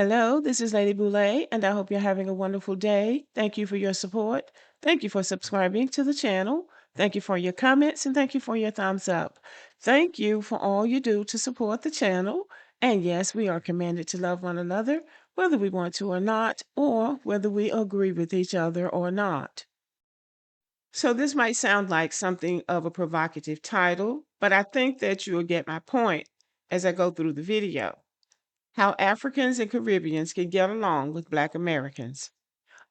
Hello, this is Lady Boulay, and I hope you're having a wonderful day. Thank you for your support. Thank you for subscribing to the channel. Thank you for your comments, and thank you for your thumbs up. Thank you for all you do to support the channel. And yes, we are commanded to love one another, whether we want to or not, or whether we agree with each other or not. So this might sound like something of a provocative title, but I think that you will get my point as I go through the video. How Africans and Caribbeans can get along with Black Americans.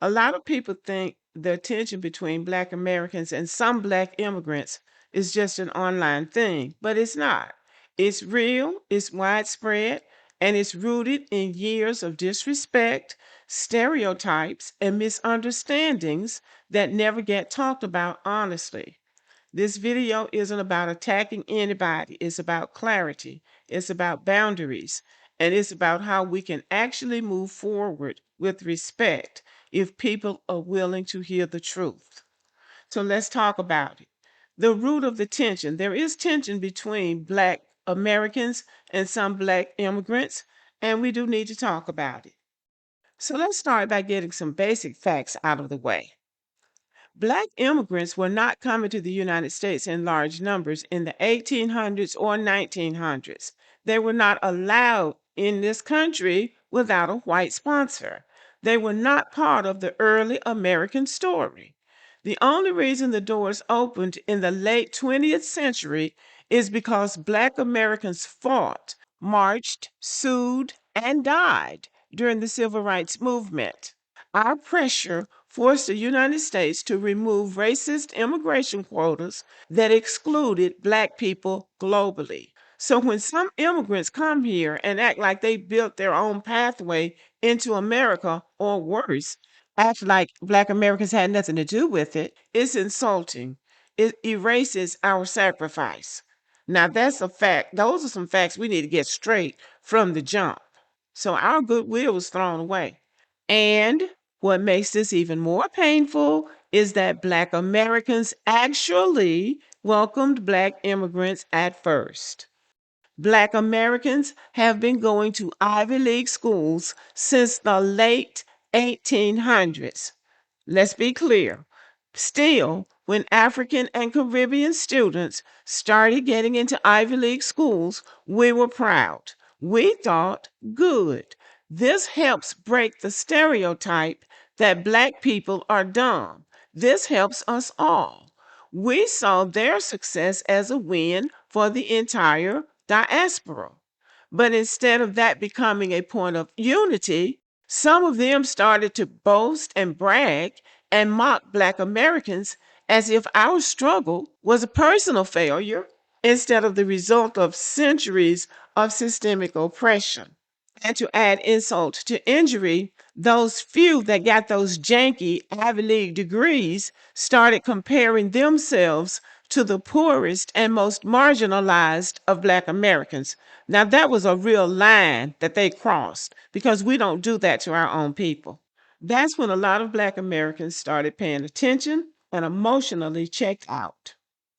A lot of people think the tension between Black Americans and some Black immigrants is just an online thing, but it's not. It's real, it's widespread, and it's rooted in years of disrespect, stereotypes, and misunderstandings that never get talked about honestly. This video isn't about attacking anybody. It's about clarity. It's about boundaries. And it's about how we can actually move forward with respect if people are willing to hear the truth. So let's talk about it. The root of the tension. There is tension between Black Americans and some Black immigrants, and we do need to talk about it. So let's start by getting some basic facts out of the way. Black immigrants were not coming to the United States in large numbers in the 1800s or 1900s. They were not allowed in this country without a white sponsor. They were not part of the early American story. The only reason the doors opened in the late 20th century is because Black Americans fought, marched, sued, and died during the Civil Rights Movement. Our pressure forced the United States to remove racist immigration quotas that excluded Black people globally. So when some immigrants come here and act like they built their own pathway into America, or worse, act like Black Americans had nothing to do with it, it's insulting. It erases our sacrifice. Now that's a fact. Those are some facts we need to get straight from the jump. So our goodwill was thrown away. And what makes this even more painful is that Black Americans actually welcomed Black immigrants at first. Black Americans have been going to Ivy League schools since the late 1800s. Let's be clear. Still, when African and Caribbean students started getting into Ivy League schools, we were proud. We thought, good. This helps break the stereotype that Black people are dumb. This helps us all. We saw their success as a win for the entire diaspora. But instead of that becoming a point of unity, some of them started to boast and brag and mock Black Americans as if our struggle was a personal failure instead of the result of centuries of systemic oppression. And to add insult to injury, those few that got those janky Ivy League degrees started comparing themselves to the poorest and most marginalized of Black Americans. Now, that was a real line that they crossed because we don't do that to our own people. That's when a lot of Black Americans started paying attention and emotionally checked out.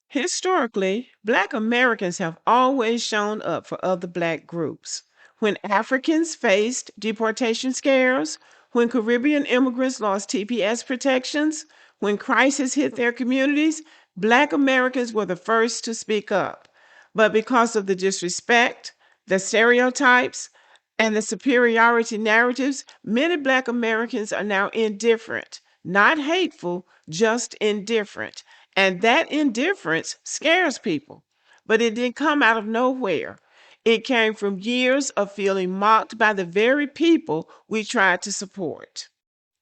Historically, Black Americans have always shown up for other Black groups. When Africans faced deportation scares, when Caribbean immigrants lost TPS protections, when crisis hit their communities, Black Americans were the first to speak up. But because of the disrespect, the stereotypes, and the superiority narratives, many Black Americans are now indifferent, not hateful, just indifferent. And that indifference scares people. But it didn't come out of nowhere. It came from years of feeling mocked by the very people we tried to support.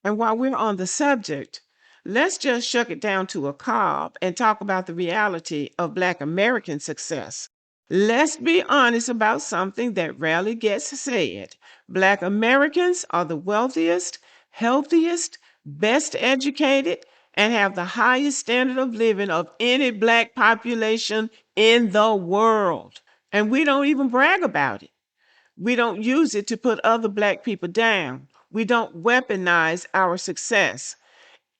And while we're on the subject, let's just shuck it down to a cob and talk about the reality of Black American success. Let's be honest about something that rarely gets said. Black Americans are the wealthiest, healthiest, best educated, and have the highest standard of living of any Black population in the world. And we don't even brag about it. We don't use it to put other Black people down. We don't weaponize our success.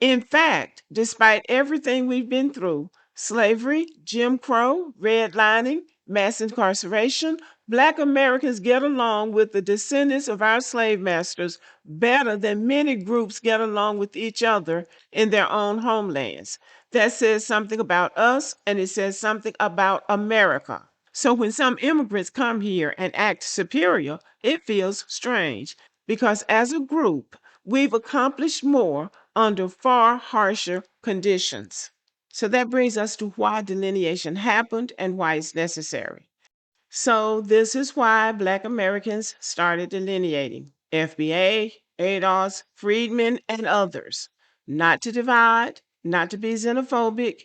In fact, despite everything we've been through, slavery, Jim Crow, redlining, mass incarceration, Black Americans get along with the descendants of our slave masters better than many groups get along with each other in their own homelands. That says something about us, and it says something about America. So when some immigrants come here and act superior, it feels strange because as a group, we've accomplished more under far harsher conditions. So that brings us to why delineation happened and why it's necessary. So this is why Black Americans started delineating. FBA, ADOS, Freedmen, and others. Not to divide, not to be xenophobic,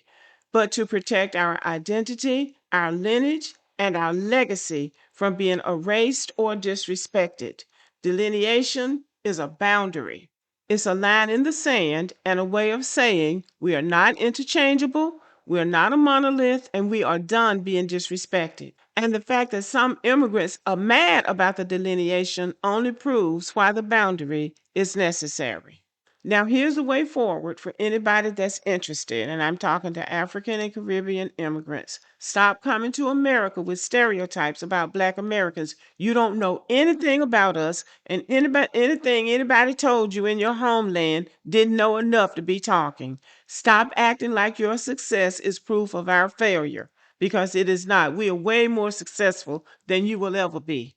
but to protect our identity, our lineage, and our legacy from being erased or disrespected. Delineation is a boundary. It's a line in the sand and a way of saying we are not interchangeable, we are not a monolith, and we are done being disrespected. And the fact that some immigrants are mad about the delineation only proves why the boundary is necessary. Now, here's the way forward for anybody that's interested, and I'm talking to African and Caribbean immigrants. Stop coming to America with stereotypes about Black Americans. You don't know anything about us, and anything anybody told you in your homeland didn't know enough to be talking. Stop acting like your success is proof of our failure, because it is not. We are way more successful than you will ever be.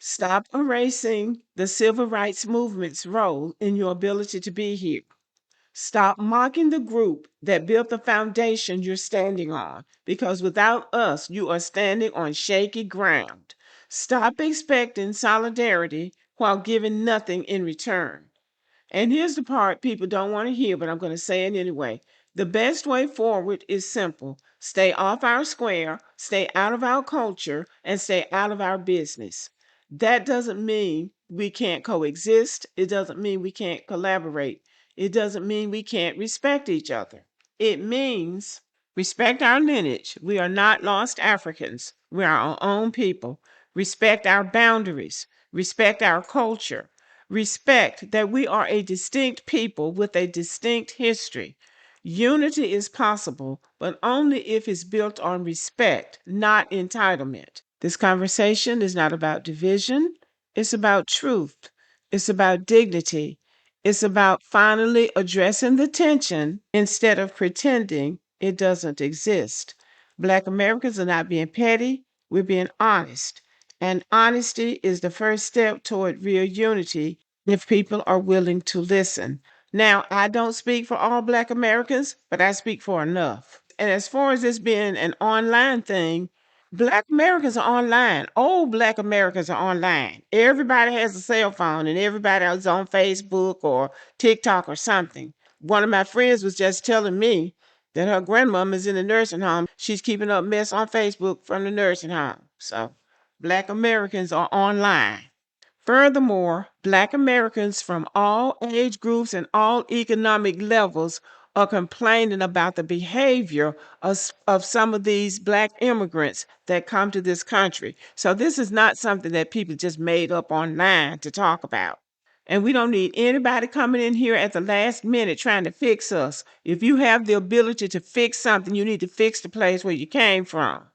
Stop erasing the civil rights movement's role in your ability to be here. Stop mocking the group that built the foundation you're standing on, because without us, you are standing on shaky ground. Stop expecting solidarity while giving nothing in return. And here's the part people don't want to hear, but I'm going to say it anyway. The best way forward is simple. Stay off our square, stay out of our culture, and stay out of our business. That doesn't mean we can't coexist. It doesn't mean we can't collaborate. It doesn't mean we can't respect each other. It means respect our lineage. We are not lost Africans. We are our own people. Respect our boundaries. Respect our culture. Respect that we are a distinct people with a distinct history. Unity is possible, but only if it's built on respect, not entitlement. This conversation is not about division, it's about truth, it's about dignity, it's about finally addressing the tension instead of pretending it doesn't exist. Black Americans are not being petty, we're being honest. And honesty is the first step toward real unity if people are willing to listen. Now, I don't speak for all Black Americans, but I speak for enough. And as far as this being an online thing, Black Americans are online. Old Black Americans are online. Everybody has a cell phone and everybody is on Facebook or TikTok or something. One of my friends was just telling me that her grandmama is in the nursing home. She's keeping up mess on Facebook from the nursing home. So, Black Americans are online. Furthermore, Black Americans from all age groups and all economic levels are complaining about the behavior of some of these Black immigrants that come to this country. So, this is not something that people just made up online to talk about. And we don't need anybody coming in here at the last minute trying to fix us. If you have the ability to fix something, you need to fix the place where you came from.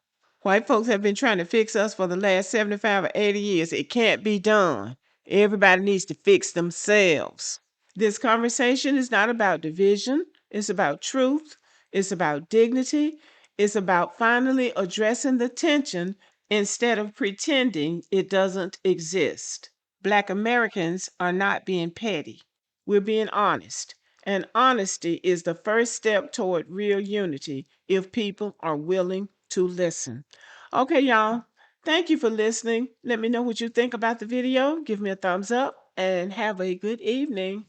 White folks have been trying to fix us for the last 75 or 80 years. It can't be done. Everybody needs to fix themselves. This conversation is not about division, it's about truth, it's about dignity, it's about finally addressing the tension instead of pretending it doesn't exist. Black Americans are not being petty. We're being honest. And honesty is the first step toward real unity if people are willing to listen. Okay, y'all. Thank you for listening. Let me know what you think about the video. Give me a thumbs up and have a good evening.